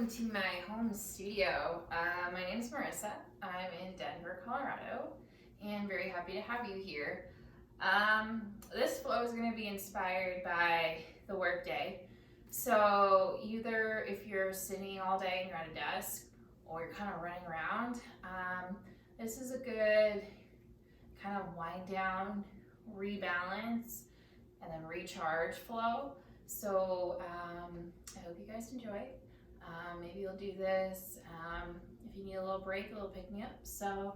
to my home studio. My name is Marissa. I'm in Denver, Colorado, and very happy to have you here. This flow is going to be inspired by the workday. So either if you're sitting all day and you're at a desk, or you're kind of running around, this is a good kind of wind down, rebalance, and then recharge flow. So I hope you guys enjoy. Maybe you'll do this if you need a little break, a little pick me up. So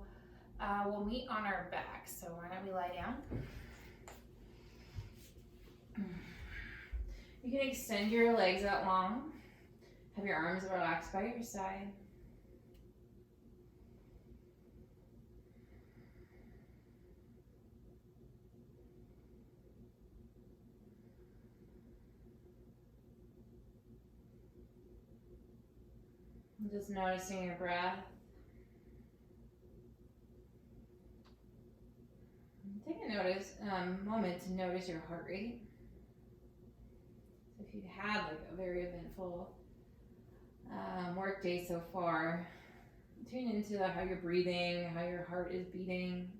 we'll meet on our back. So why don't we lie down? You can extend your legs out long. Have your arms relaxed by your side. Just noticing your breath. Take a moment to notice your heart rate. So if you've had like a very eventful work day so far, tune into how you're breathing, how your heart is beating.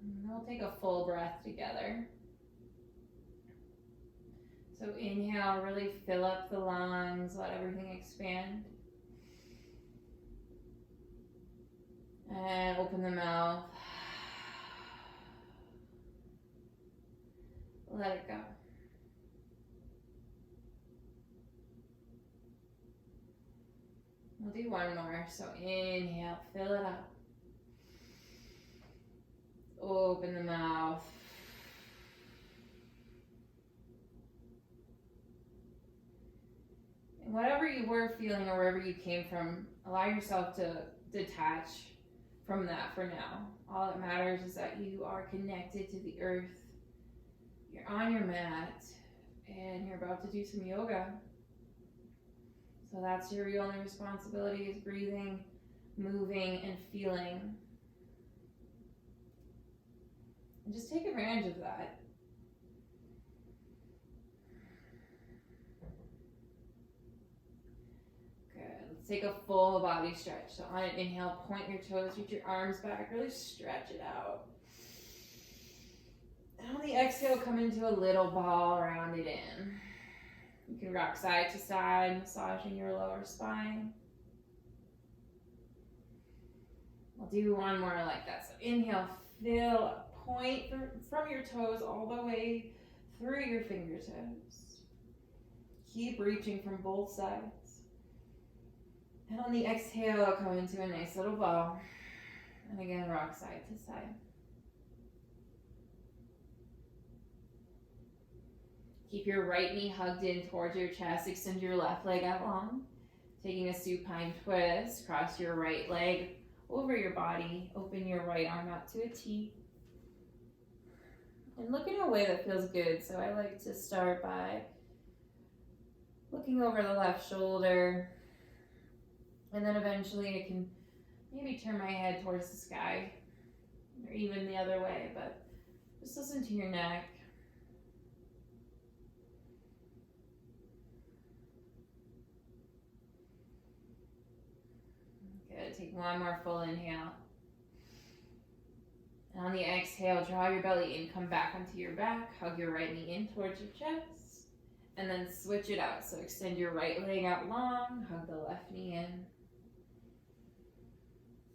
And we'll take a full breath together. So inhale, really fill up the lungs, let everything expand. And open the mouth. Let it go. We'll do one more. So inhale, fill it up. Open the mouth. And whatever you were feeling or wherever you came from, allow yourself to detach from that for now. All that matters is that you are connected to the earth. You're on your mat and you're about to do some yoga. So that's your only responsibility, is breathing, moving, and feeling. And just take advantage of that. Good. Let's take a full body stretch. So on an inhale, point your toes, reach your arms back, really stretch it out. And on the exhale, come into a little ball, round it in. You can rock side to side, massaging your lower spine. We'll do one more like that. So inhale, fill up. Point from your toes all the way through your fingertips. Keep reaching from both sides. And on the exhale, come into a nice little ball. And again, rock side to side. Keep your right knee hugged in towards your chest. Extend your left leg out long. Taking a supine twist. Cross your right leg over your body. Open your right arm out to a T. And look in a way that feels good. So I like to start by looking over the left shoulder. And then eventually I can maybe turn my head towards the sky. Or even the other way. But just listen to your neck. Good. Take one more full inhale. And on the exhale, draw your belly in, come back onto your back, hug your right knee in towards your chest, and then switch it out. So extend your right leg out long, hug the left knee in,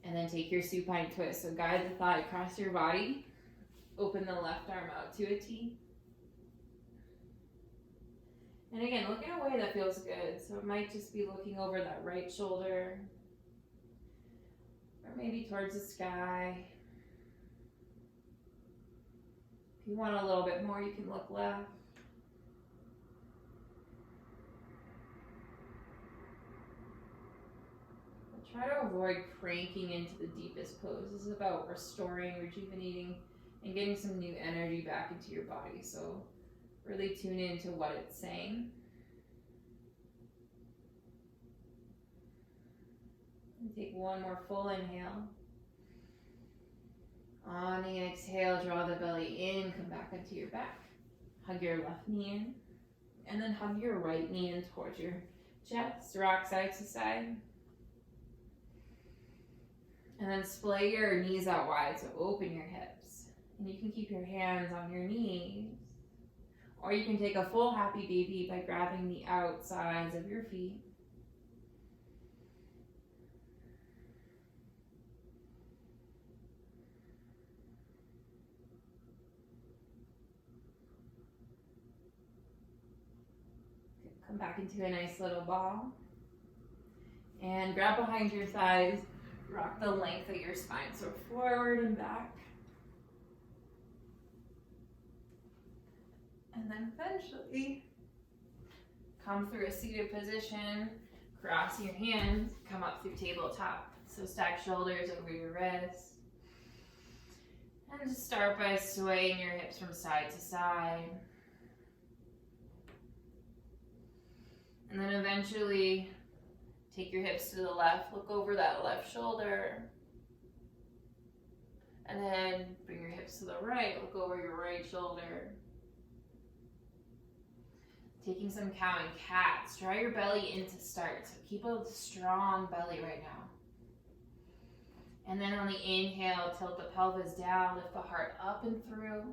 and then take your supine twist. So guide the thigh across your body, open the left arm out to a T. And again, look in a way that feels good. So it might just be looking over that right shoulder, or maybe towards the sky. If you want a little bit more, you can look left. But try to avoid cranking into the deepest pose. This is about restoring, rejuvenating, and getting some new energy back into your body. So really tune into what it's saying. And take one more full inhale. On the exhale, draw the belly in, come back into your back. Hug your left knee in, and then hug your right knee in towards your chest. Rock side to side. And then splay your knees out wide, so open your hips. And you can keep your hands on your knees. Or you can take a full happy baby by grabbing the outsides of your feet. Come back into a nice little ball. And grab behind your thighs. Rock the length of your spine, so forward and back. And then eventually come through a seated position, cross your hands, come up through tabletop. So stack shoulders over your wrists. And just start by swaying your hips from side to side. And then eventually take your hips to the left, look over that left shoulder. And then bring your hips to the right, look over your right shoulder. Taking some cow and cats, draw your belly in to start. So keep a strong belly right now. And then on the inhale, tilt the pelvis down, lift the heart up and through.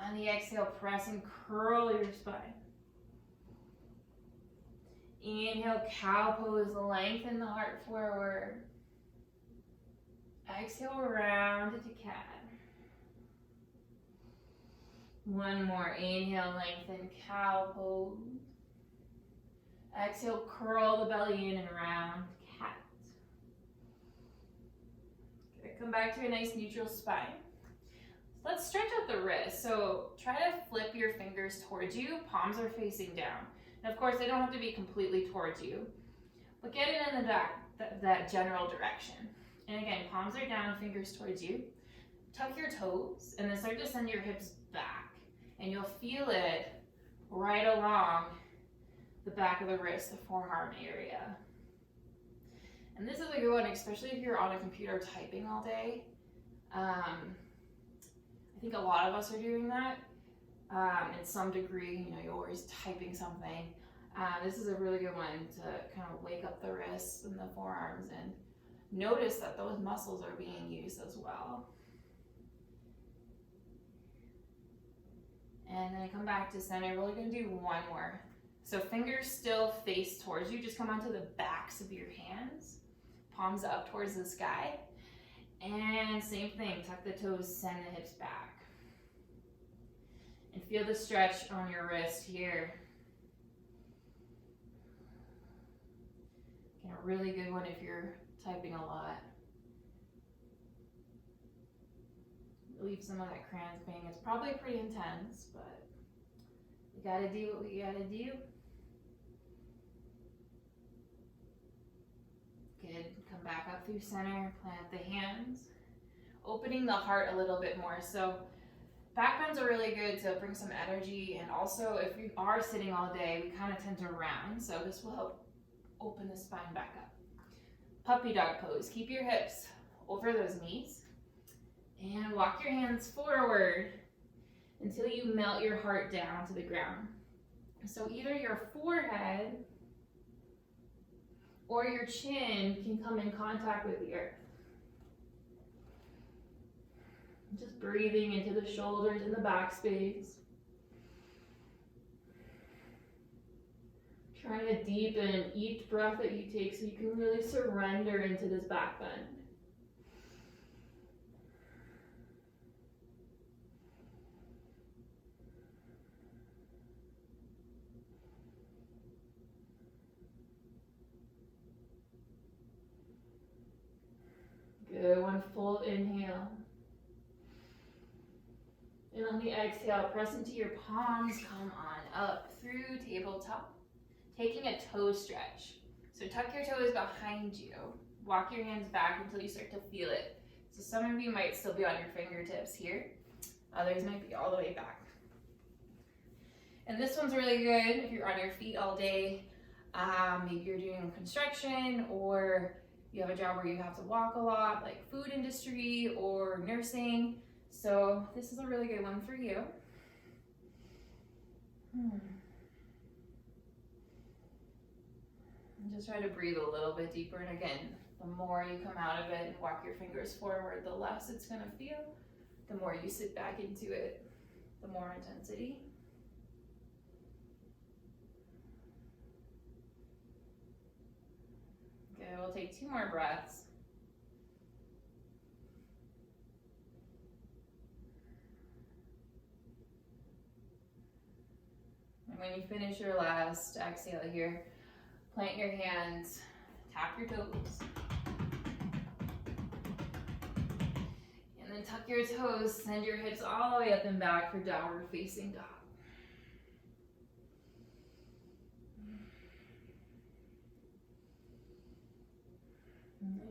On the exhale, press and curl your spine. Inhale, cow pose, lengthen the heart forward. Exhale, round into cat. One more, inhale, lengthen, cow pose. Exhale, curl the belly in and round, cat. Okay, come back to a nice neutral spine. Let's stretch out the wrist. So try to flip your fingers towards you, palms are facing down. And of course, they don't have to be completely towards you, but get it in that general direction. And again, palms are down, fingers towards you. Tuck your toes, and then start to send your hips back. And you'll feel it right along the back of the wrist, the forearm area. And this is a good one, especially if you're on a computer typing all day. I think a lot of us are doing that. In some degree, you're always typing something. This is a really good one to kind of wake up the wrists and the forearms and notice that those muscles are being used as well. And then come back to center. We're really going to do one more. So fingers still face towards you. Just come onto the backs of your hands. Palms up towards the sky. And same thing. Tuck the toes, send the hips back. And feel the stretch on your wrist here. Again, a really good one if you're typing a lot. Relieve some of that cramping. It's probably pretty intense, but we gotta do what we gotta do. Good. Come back up through center. Plant the hands. Opening the heart a little bit more. So back bends are really good to bring some energy, and also if you are sitting all day, we kind of tend to round, so this will help open the spine back up. Puppy dog pose. Keep your hips over those knees, and walk your hands forward until you melt your heart down to the ground. So either your forehead or your chin can come in contact with the earth. Just breathing into the shoulders and the back space. Trying to deepen each breath that you take so you can really surrender into this back bend. Good, one full inhale. And on the exhale, press into your palms, come on up through tabletop. Taking a toe stretch. So tuck your toes behind you. Walk your hands back until you start to feel it. So some of you might still be on your fingertips here. Others might be all the way back. And this one's really good if you're on your feet all day. Maybe you're doing construction or You have a job where you have to walk a lot, like food industry or nursing. So this is a really good one for you. And just try to breathe a little bit deeper. And again, the more you come out of it and walk your fingers forward, the less it's gonna feel. The more you sit back into it, the more intensity. Okay, we'll take 2 more breaths. And when you finish your last exhale here, plant your hands, tap your toes. And then tuck your toes, send your hips all the way up and back for downward facing dog.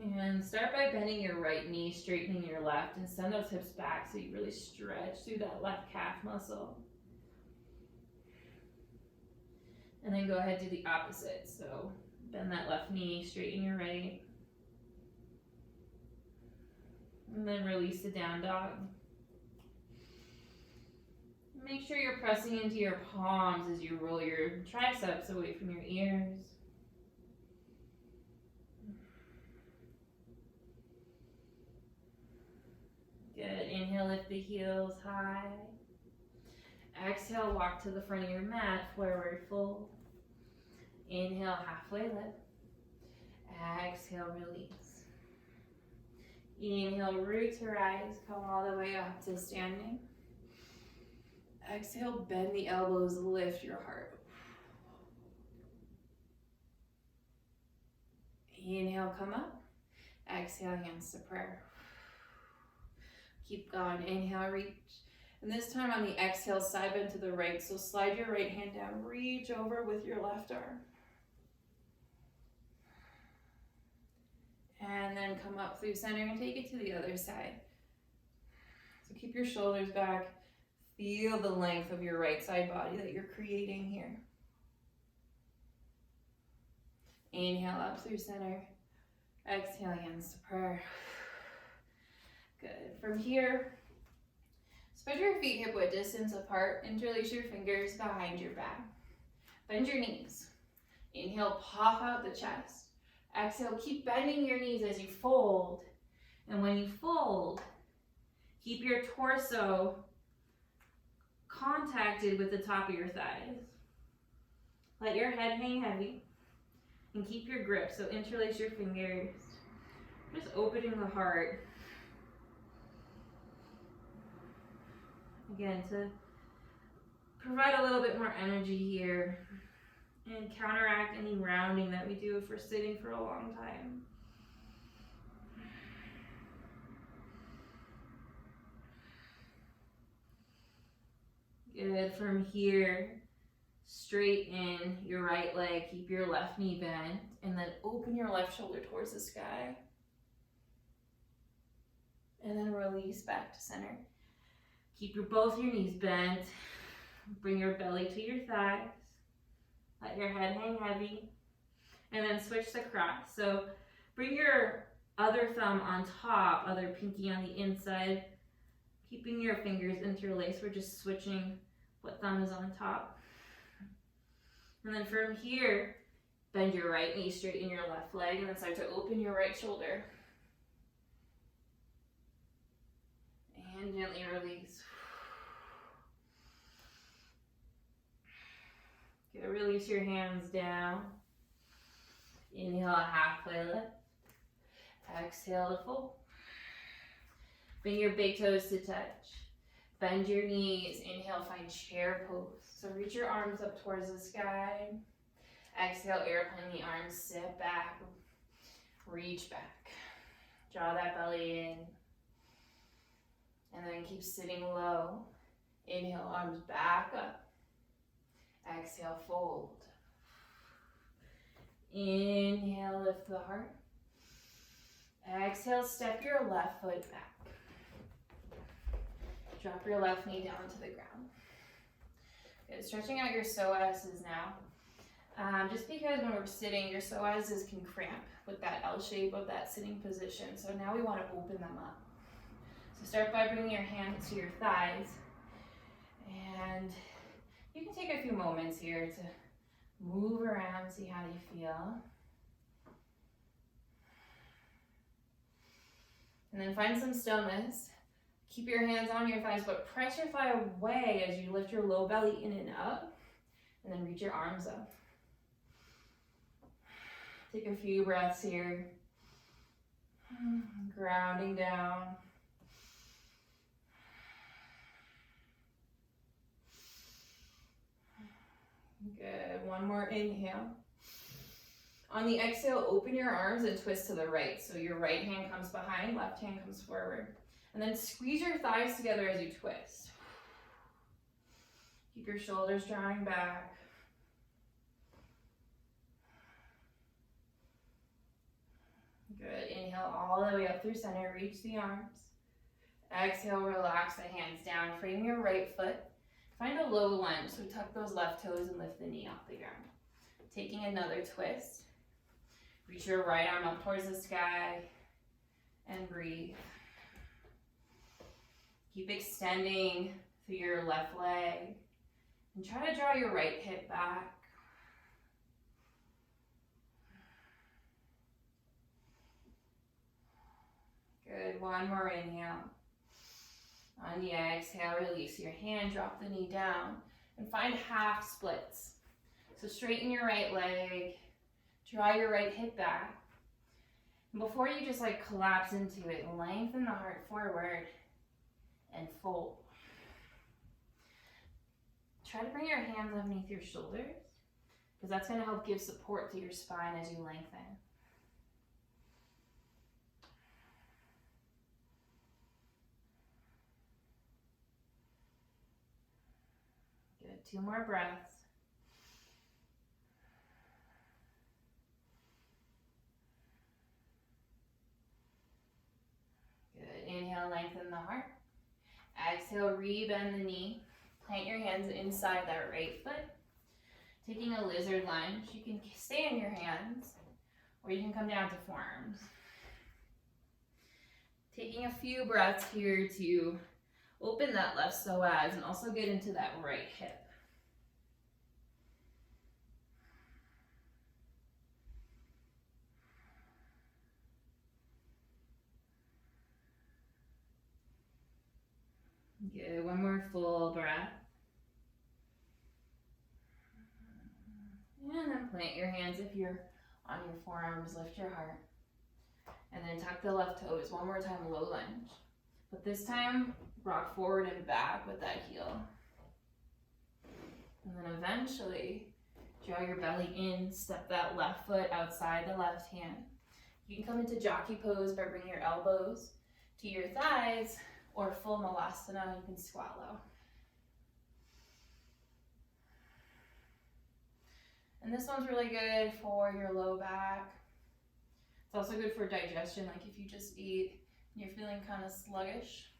And start by bending your right knee, straightening your left, and send those hips back so you really stretch through that left calf muscle. And then go ahead and do the opposite. So bend that left knee, straighten your right. And then release the down dog. Make sure you're pressing into your palms as you roll your triceps away from your ears. Good. Inhale, lift the heels high. Exhale, walk to the front of your mat, forward fold. Inhale, halfway lift. Exhale, release. Inhale, root to rise, come all the way up to standing. Exhale, bend the elbows, lift your heart. Inhale, come up. Exhale, hands to prayer. Keep going. Inhale, reach. And this time on the exhale, side bend to the right. So slide your right hand down, reach over with your left arm. And then come up through center and take it to the other side. So keep your shoulders back. Feel the length of your right side body that you're creating here. Inhale up through center. Exhale, hands to prayer. Good. From here, spread your feet hip width distance apart. Interlace your fingers behind your back. Bend your knees. Inhale, pop out the chest. Exhale, keep bending your knees as you fold. And when you fold, keep your torso contacted with the top of your thighs. Let your head hang heavy and keep your grip. So interlace your fingers. Just opening the heart. Again, to provide a little bit more energy here and counteract any rounding that we do if we're sitting for a long time. Good. From here, straighten your right leg, keep your left knee bent, and then open your left shoulder towards the sky. And then release back to center. Keep both your knees bent. Bring your belly to your thighs. Let your head hang heavy. And then switch the cross. So bring your other thumb on top, other pinky on the inside. Keeping your fingers interlaced. We're just switching what thumb is on top. And then from here, bend your right knee, straighten your left leg, and then start to open your right shoulder. And gently release. Okay, release your hands down. Inhale, halfway lift. Exhale to fold. Bring your big toes to touch. Bend your knees. Inhale, find chair pose. So reach your arms up towards the sky. Exhale, airplane the arms, sit back, reach back. Draw that belly in. And then keep sitting low. Inhale, arms back up. Exhale, fold. Inhale, lift the heart. Exhale, step your left foot back. Drop your left knee down to the ground. Good. Stretching out your psoas now. Just because when we're sitting, your psoases can cramp with that L shape of that sitting position. So now we want to open them up. So start by bringing your hands to your thighs. And you can take a few moments here to move around, see how you feel. And then find some stillness. Keep your hands on your thighs, but press your thigh away as you lift your low belly in and up. And then reach your arms up. Take a few breaths here. Grounding down. Good. One more inhale. On the exhale, open your arms and twist to the right. So your right hand comes behind, left hand comes forward. And then squeeze your thighs together as you twist. Keep your shoulders drawing back. Good. Inhale all the way up through center. Reach the arms. Exhale, relax the hands down. Frame your right foot. Find a low lunge. So tuck those left toes and lift the knee off the ground. Taking another twist. Reach your right arm up towards the sky. And breathe. Keep extending through your left leg. And try to draw your right hip back. Good. One more inhale. On the exhale, release your hand, drop the knee down, and find half splits. So straighten your right leg, draw your right hip back. And before you just like collapse into it, lengthen the heart forward and fold. Try to bring your hands underneath your shoulders, because that's going to help give support to your spine as you lengthen. Good. 2 more breaths. Good. Inhale, lengthen the heart. Exhale, re-bend the knee. Plant your hands inside that right foot. Taking a lizard lunge, you can stay in your hands, or you can come down to forearms. Taking a few breaths here to open that left psoas and also get into that right hip. Good. One more full breath. And then plant your hands if you're on your forearms, lift your heart. And then tuck the left toes. One more time, low lunge. But this time, rock forward and back with that heel. And then eventually, draw your belly in, step that left foot outside the left hand. You can come into jockey pose by bringing your elbows to your thighs, or full malasana, you can squat low. And this one's really good for your low back. It's also good for digestion, like if you just eat and you're feeling kind of sluggish.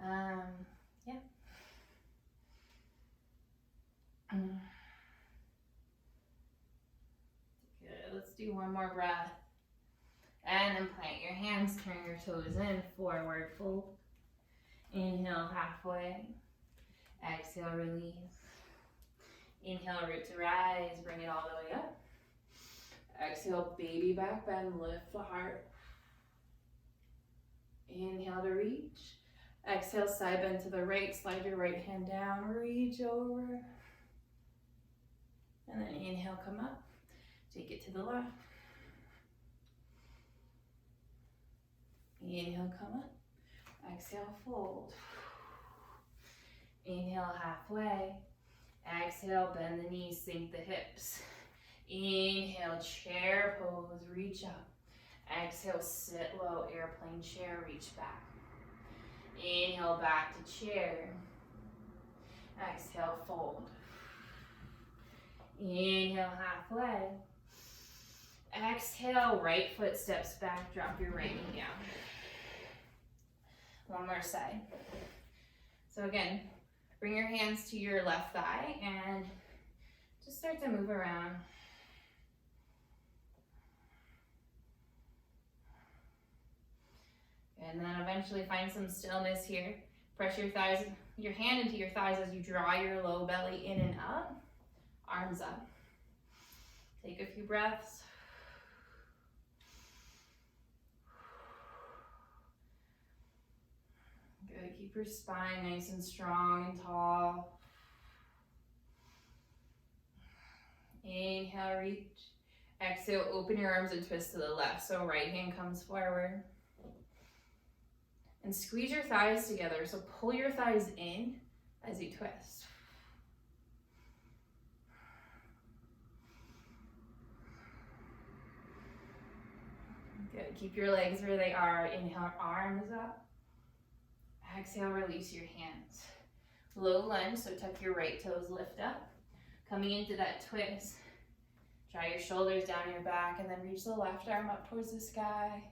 Yeah. Good, let's do one more breath. And then plant your hands, turn your toes in, forward fold. Inhale, halfway. Exhale, release. Inhale, root to rise, bring it all the way up. Exhale, baby back bend, lift the heart. Inhale to reach. Exhale, side bend to the right, slide your right hand down, reach over. And then inhale, come up, take it to the left. Inhale, come up. Exhale, fold. Inhale, halfway. Exhale, bend the knees, sink the hips. Inhale, chair pose, reach up. Exhale, sit low, airplane chair, reach back. Inhale, back to chair. Exhale, fold. Inhale, halfway. Exhale, right foot steps back, drop your right knee down. One more side. So again, bring your hands to your left thigh and just start to move around. And then eventually find some stillness here. Press your thighs, your hand into your thighs as you draw your low belly in and up. Arms up. Take a few breaths. Good. Keep your spine nice and strong and tall. Inhale, reach. Exhale, open your arms and twist to the left. So right hand comes forward. And squeeze your thighs together. So pull your thighs in as you twist. Good. Keep your legs where they are. Inhale, arms up. Exhale, release your hands. Low lunge, so tuck your right toes, lift up. Coming into that twist, draw your shoulders down your back and then reach the left arm up towards the sky.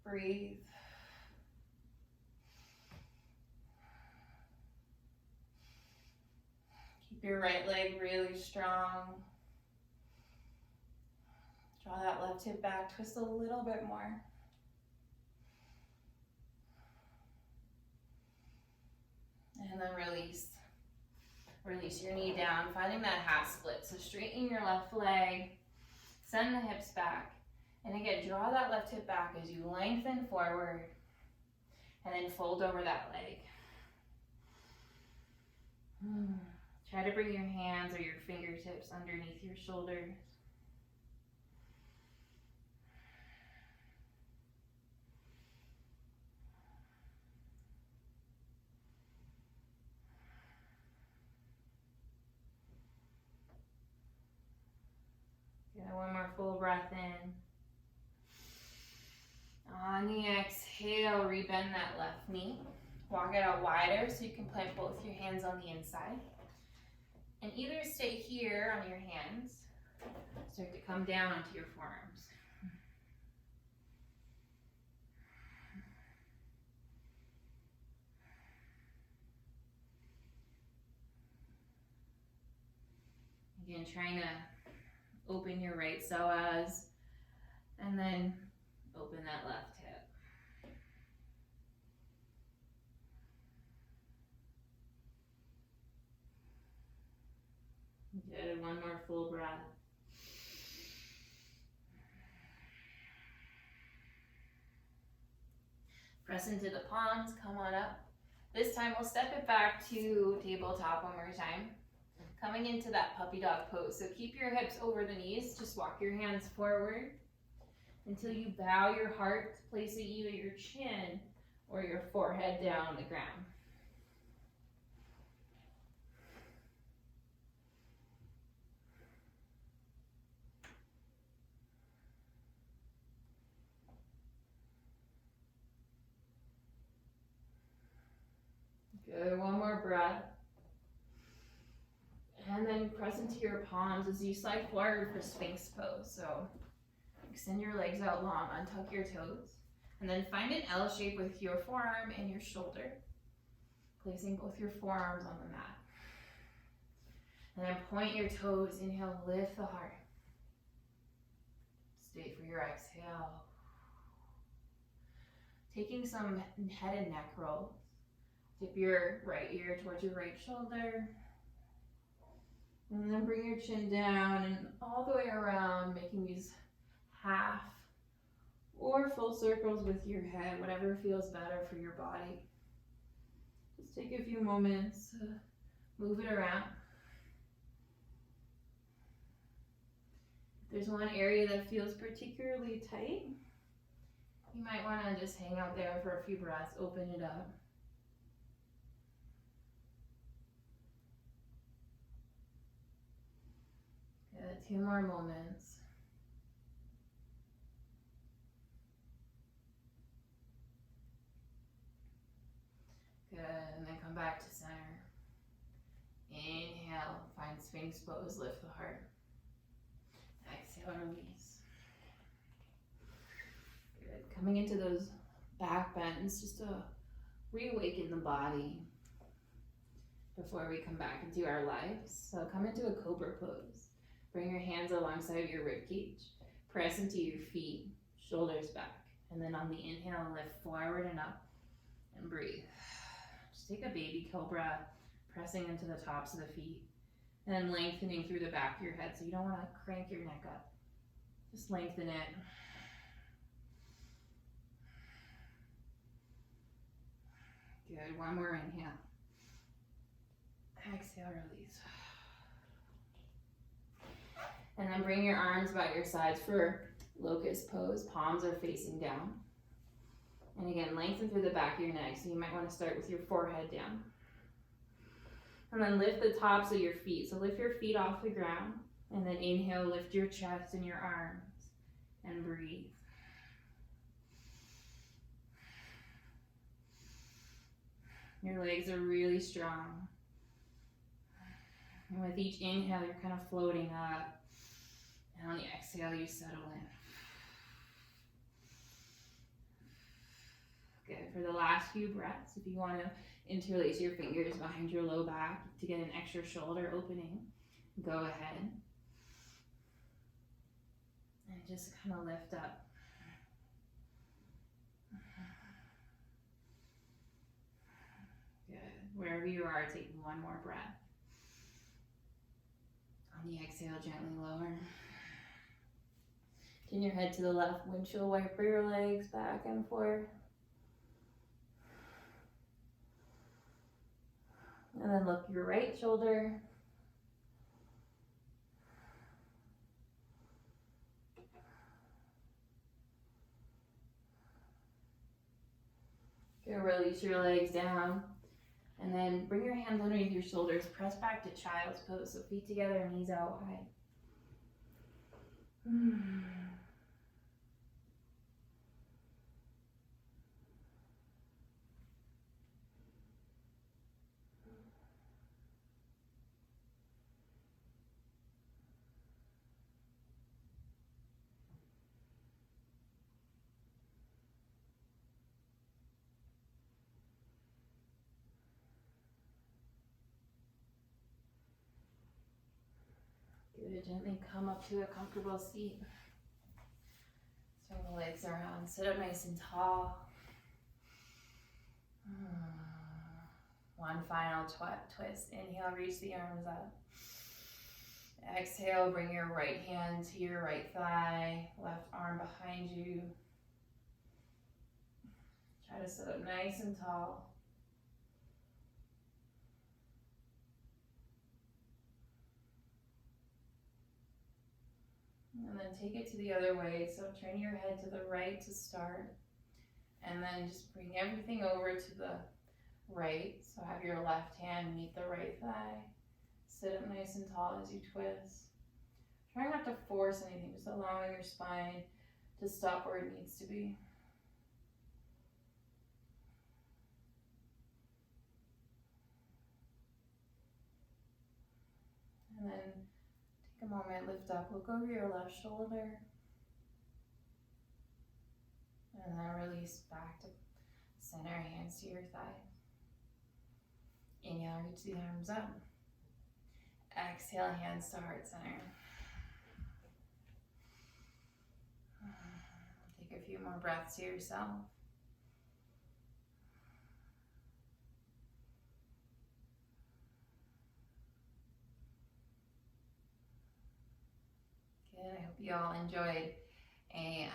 Breathe. Keep your right leg really strong. Draw that left hip back, twist a little bit more. And then release. Release your knee down, finding that half split. So straighten your left leg, send the hips back. And again, draw that left hip back as you lengthen forward and then fold over that leg. Try to bring your hands or your fingertips underneath your shoulders. Good, one more full breath in. On the exhale, rebend that left knee. Walk it out wider so you can plant both your hands on the inside. And either stay here on your hands, start to come down onto your forearms. Again, trying to open your right psoas and then open that left hip. Good, one more full breath. Press into the palms, come on up. This time we'll step it back to tabletop one more time. Coming into that puppy dog pose. So keep your hips over the knees, just walk your hands forward until you bow your heart, placing either your chin or your forehead down on the ground. Good, one more breath. And then press into your palms as you slide forward for Sphinx pose. So extend your legs out long, untuck your toes, and then find an L shape with your forearm and your shoulder, placing both your forearms on the mat. And then point your toes, inhale, lift the heart. Stay for your exhale. Taking some head and neck rolls. Dip your right ear towards your right shoulder. And then bring your chin down and all the way around, making these half or full circles with your head, whatever feels better for your body. Just take a few moments to move it around. If there's one area that feels particularly tight, you might want to just hang out there for a few breaths, open it up. Good, 2 more moments. Good, and then come back to center. Inhale, find Sphinx pose, lift the heart. Exhale, release. Good, coming into those back bends just to reawaken the body. before we come back into our lives. So come into a cobra pose. Bring your hands alongside your rib cage. Press into your feet, shoulders back. And then on the inhale, lift forward and up and breathe. Just take a baby cobra, pressing into the tops of the feet and lengthening through the back of your head. So you don't want to crank your neck up. Just lengthen it. Good, one more inhale. Exhale, release. And then bring your arms by your sides for locust pose. Palms are facing down. And again, lengthen through the back of your neck. So you might want to start with your forehead down. And then lift the tops of your feet. So lift your feet off the ground. And then inhale, lift your chest and your arms. And breathe. Your legs are really strong. And with each inhale, you're kind of floating up. And on the exhale, you settle in. Good. For the last few breaths, if you want to interlace your fingers behind your low back to get an extra shoulder opening, go ahead. And just kind of lift up. Good. Wherever you are, take one more breath. On the exhale, gently lower. Turn your head to the left, windshield wiper your legs back and forth. And then lift your right shoulder. Good, release your legs down. And then bring your hands underneath your shoulders. Press back to child's pose. So feet together, knees out wide. Good, gently come up to a comfortable seat. Swing the legs around, sit up nice and tall. One final twist. Inhale, reach the arms up. Exhale, bring your right hand to your right thigh, left arm behind you. Try to sit up nice and tall. And then take it to the other way. So turn your head to the right to start. And then just bring everything over to the right. So have your left hand meet the right thigh. Sit up nice and tall as you twist. Try not to force anything, just allowing your spine to stop where it needs to be. And then take a moment, lift up, look over your left shoulder. And then release back to center, hands to your thighs. Inhale, reach the arms up. Exhale, hands to heart center. Take a few more breaths to yourself. Good, I hope you all enjoyed a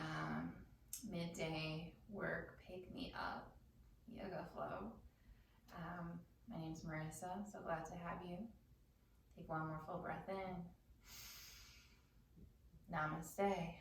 midday work pick-me-up yoga flow. My name's Marissa, so glad to have you. Take one more full breath in. Namaste.